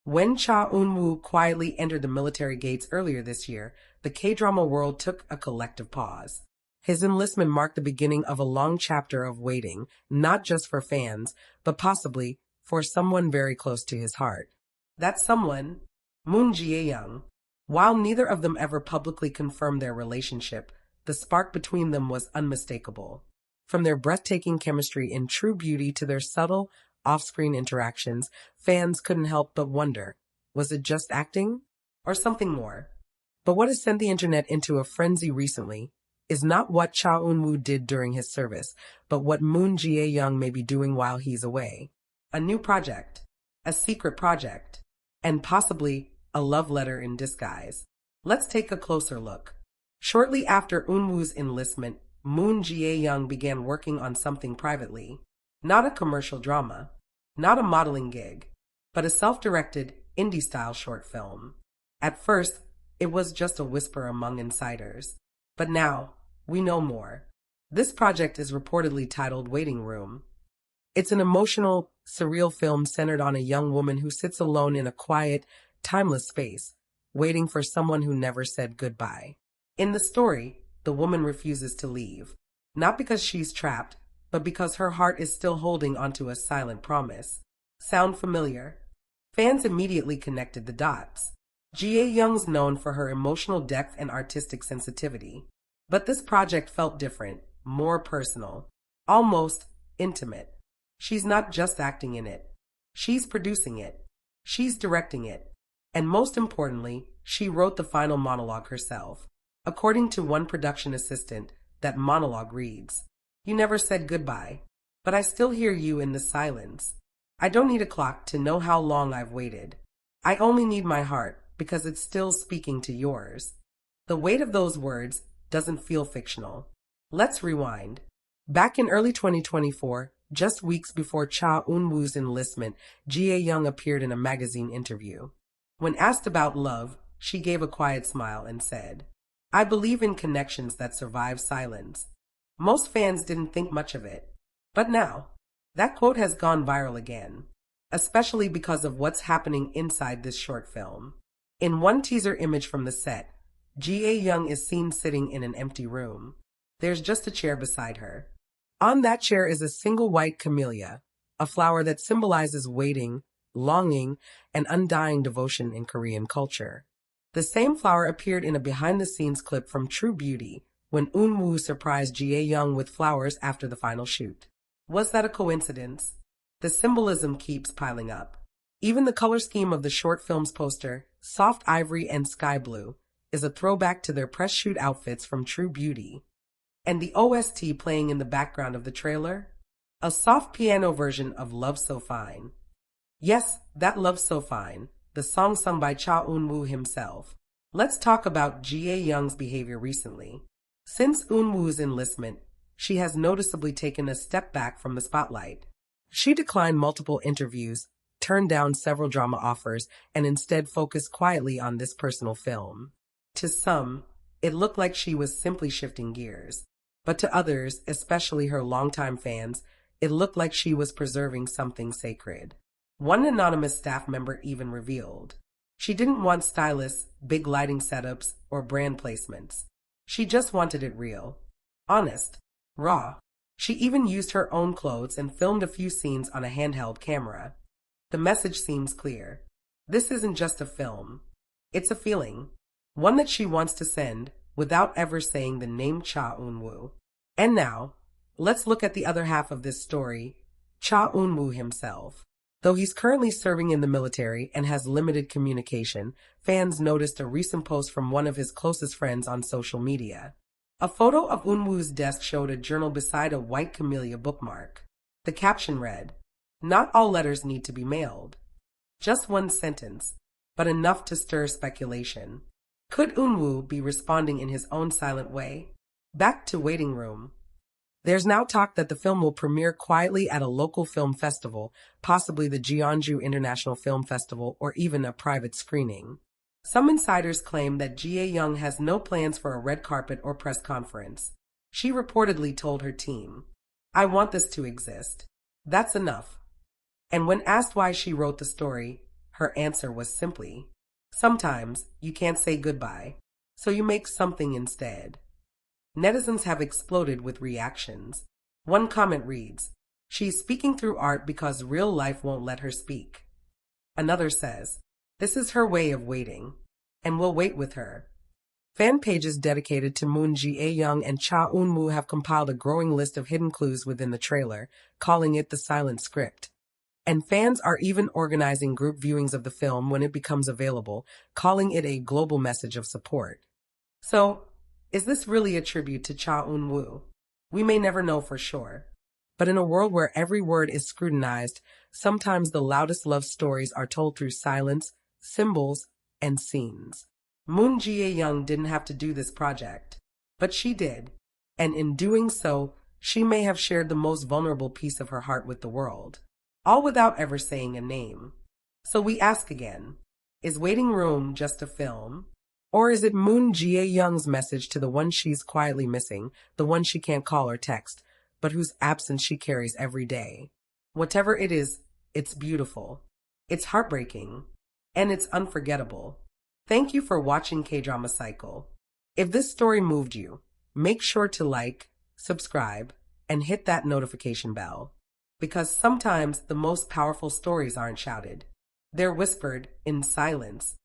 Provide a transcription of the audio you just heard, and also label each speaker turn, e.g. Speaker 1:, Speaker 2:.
Speaker 1: When Cha Eun-woo quietly entered the military gates earlier this year, the K-drama world took a collective pause. His enlistment marked the beginning of a long chapter of waiting, not just for fans, but possibly for someone very close to his heart. That someone, Moon Jae-young. While neither of them ever publicly confirmed their relationship, the spark between them was unmistakable. From their breathtaking chemistry in True Beauty to their subtle, off-screen interactions, fans couldn't help but wonder, was it just acting? Or something more? But what has sent the internet into a frenzy recently is not what Cha Eun-woo did during his service, but what Moon Jae-young may be doing while he's away. A new project, a secret project, and possibly a love letter in disguise. Let's take a closer look. Shortly after Eunwoo's enlistment, Moon Jae-young began working on something privately. Not a commercial drama, not a modeling gig, but a self-directed, indie-style short film. At first, it was just a whisper among insiders. But now, we know more. This project is reportedly titled Waiting Room. It's an emotional, surreal film centered on a young woman who sits alone in a quiet, timeless space, waiting for someone who never said goodbye. In the story, the woman refuses to leave, not because she's trapped, but because her heart is still holding onto a silent promise. Sound familiar? Fans immediately connected the dots. Jae-young's known for her emotional depth and artistic sensitivity. But this project felt different, more personal, almost intimate. She's not just acting in it. She's producing it. She's directing it. And most importantly, she wrote the final monologue herself. According to one production assistant, that monologue reads, "You never said goodbye, but I still hear you in the silence. I don't need a clock to know how long I've waited. I only need my heart because it's still speaking to yours." The weight of those words doesn't feel fictional. Let's rewind. Back in early 2024, just weeks before Cha Eun-woo's enlistment, Jae-young appeared in a magazine interview. When asked about love, she gave a quiet smile and said, "I believe in connections that survive silence." Most fans didn't think much of it. But now, that quote has gone viral again, especially because of what's happening inside this short film. In one teaser image from the set, Jae-young is seen sitting in an empty room. There's just a chair beside her. On that chair is a single white camellia, a flower that symbolizes waiting, longing, and undying devotion in Korean culture. The same flower appeared in a behind-the-scenes clip from True Beauty, when Eun-woo surprised Jae-young with flowers after the final shoot. Was that a coincidence? The symbolism keeps piling up. Even the color scheme of the short film's poster, soft ivory and sky blue, is a throwback to their press shoot outfits from True Beauty. And the OST playing in the background of the trailer? A soft piano version of Love So Fine. Yes, that Love So Fine, the song sung by Cha Eun-woo himself. Let's talk about Jae-young's behavior recently. Since Eun-woo's enlistment, she has noticeably taken a step back from the spotlight. She declined multiple interviews, turned down several drama offers, and instead focused quietly on this personal film. To some, it looked like she was simply shifting gears. But to others, especially her longtime fans, it looked like she was preserving something sacred. One anonymous staff member even revealed she didn't want stylists, big lighting setups, or brand placements. She just wanted it real, honest, raw. She even used her own clothes and filmed a few scenes on a handheld camera. The message seems clear. This isn't just a film. It's a feeling. One that she wants to send without ever saying the name Cha Eun-woo. And now, let's look at the other half of this story, Cha Eun-woo himself. Though he's currently serving in the military and has limited communication, fans noticed a recent post from one of his closest friends on social media. A photo of Eunwoo's desk showed a journal beside a white camellia bookmark. The caption read, "Not all letters need to be mailed." Just one sentence, but enough to stir speculation. Could Eunwoo be responding in his own silent way? Back to Waiting Room. There's now talk that the film will premiere quietly at a local film festival, possibly the Jeonju International Film Festival, or even a private screening. Some insiders claim that Jae-young has no plans for a red carpet or press conference. She reportedly told her team, "I want this to exist. That's enough." And when asked why she wrote the story, Her answer was simply, "Sometimes you can't say goodbye, so you make something instead." Netizens have exploded with reactions. One comment reads, "She's speaking through art because real life won't let her speak." Another says, "This is her way of waiting, and we'll wait with her." Fan pages dedicated to Moon Jae-young and Cha Eun-woo have compiled a growing list of hidden clues within the trailer, calling it the silent script. And fans are even organizing group viewings of the film when it becomes available, calling it a global message of support. So, is this really a tribute to Cha Eun-woo? We may never know for sure. But in a world where every word is scrutinized, sometimes the loudest love stories are told through silence, symbols, and scenes. Moon Jae-young didn't have to do this project, but she did, and in doing so, she may have shared the most vulnerable piece of her heart with the world, all without ever saying a name. So we ask again, is Waiting Room just a film? Or is it Moon Jae-young's message to the one she's quietly missing, the one she can't call or text, but whose absence she carries every day? Whatever it is, it's beautiful, it's heartbreaking, and it's unforgettable. Thank you for watching K-Drama Cycle. If this story moved you, make sure to like, subscribe, and hit that notification bell. Because sometimes the most powerful stories aren't shouted. They're whispered in silence.